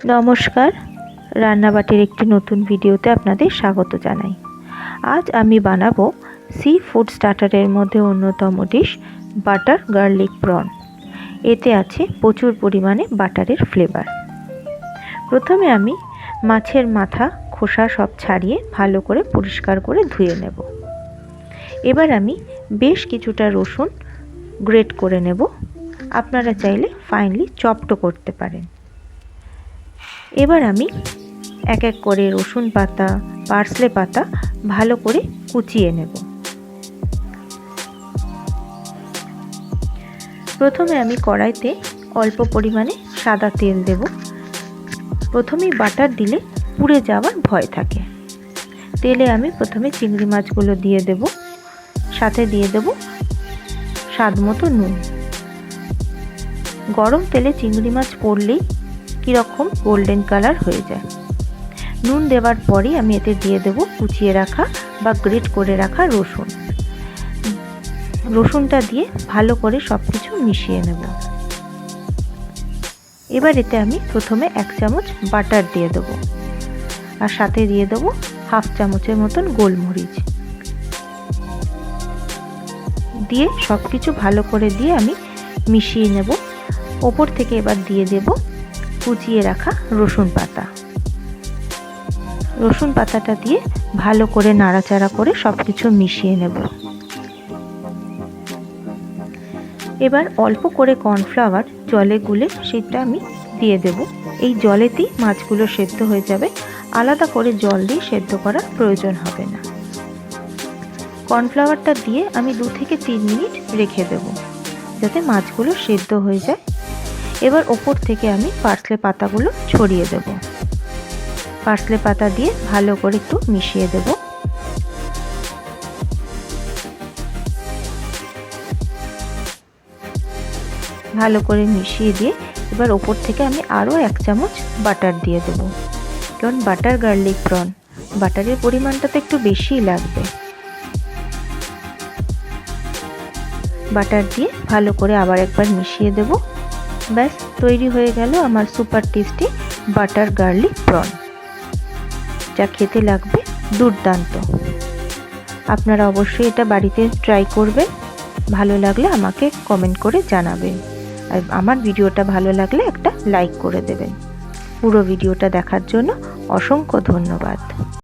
নমস্কার, রান্নাবাটির একটি নতুন ভিডিওতে আপনাদের স্বাগত জানাই। আজ আমি বানাবো সি ফুড স্টার্টারের মধ্যে অন্যতম ডিশ বাটার গার্লিক প্রন। এতে আছে প্রচুর পরিমাণে বাটারের ফ্লেভার। প্রথমে আমি মাছের মাথা খোসা সব ছাড়িয়ে ভালো করে পরিষ্কার করে ধুয়ে নেব। এবার আমি বেশ কিছুটা রসুন গ্রেট করে নেব। আপনারা চাইলে ফাইনলি চপড করতে পারেন। এবার আমি এক এক করে রসুন পাতা, পার্সলে পাতা ভালো করে কুচিয়ে নেব। প্রথমে আমি কড়াইতে অল্প পরিমাণে সাদা তেল দেব। প্রথমেই বাটার দিলে পুড়ে যাওয়ার ভয় থাকে। তেলে আমি প্রথমে চিংড়ি মাছগুলো দিয়ে দেব, সাথে দিয়ে দেব স্বাদ মতো নুন। গরম তেলে চিংড়ি মাছ পড়লেই কীরকম গোল্ডেন কালার হয়ে যায়। নুন দেওয়ার পরেই আমি এতে দিয়ে দেব কুচিয়ে রাখা বা গ্রেট করে রাখা রসুন। রসুনটা দিয়ে ভালো করে সব কিছু মিশিয়ে নেব। এবার এতে আমি প্রথমে 1 চামচ বাটার দিয়ে দেব, আর সাথে দিয়ে দেব হাফ চামচের মতন গোলমরিচ দিয়ে সব কিছু ভালো করে দিয়ে আমি মিশিয়ে নেব। ওপর থেকে এবার দিয়ে দেব কুচিয়ে রাখা রসুন পাতা। রসুন পাতাটা দিয়ে ভালো করে নাড়াচাড়া করে সব কিছু মিশিয়ে নেব। এবার অল্প করে কর্নফ্লাওয়ার জলে গুলে সেটা আমি দিয়ে দেব। এই জলেতেই মাছগুলো সেদ্ধ হয়ে যাবে, আলাদা করে জল দিয়ে সেদ্ধ করার প্রয়োজন হবে না। কর্নফ্লাওয়ারটা দিয়ে আমি 2 থেকে 3 মিনিট রেখে দেব যাতে মাছগুলো সেদ্ধ হয়ে যায়। এবার ওপর থেকে আমি পার্সলে পাতাগুলো ছড়িয়ে দেব। পার্সলে পাতা দিয়ে ভালো করে একটু মিশিয়ে দেব। ভালো করে মিশিয়ে দিয়ে এবার ওপর থেকে আমি আরও 1 চামচ বাটার দিয়ে দেব, কারণ বাটার গার্লিক প্রন বাটারের পরিমাণটা তো একটু বেশিই লাগবে। বাটার দিয়ে ভালো করে আবার একবার মিশিয়ে দেব। ব্যাস তৈরি হয়ে গেল আমার super tasty butter garlic prawn, যা খেতে লাগবে দুর্দান্ত। আপনারা অবশ্যই এটা বাড়িতে ট্রাই করবেন। ভালো লাগলে আমাকে কমেন্ট করে জানাবেন, আর আমার ভিডিওটা ভালো লাগলে একটা লাইক করে দেবেন। পুরো ভিডিওটা দেখার জন্য অসংখ্য ধন্যবাদ।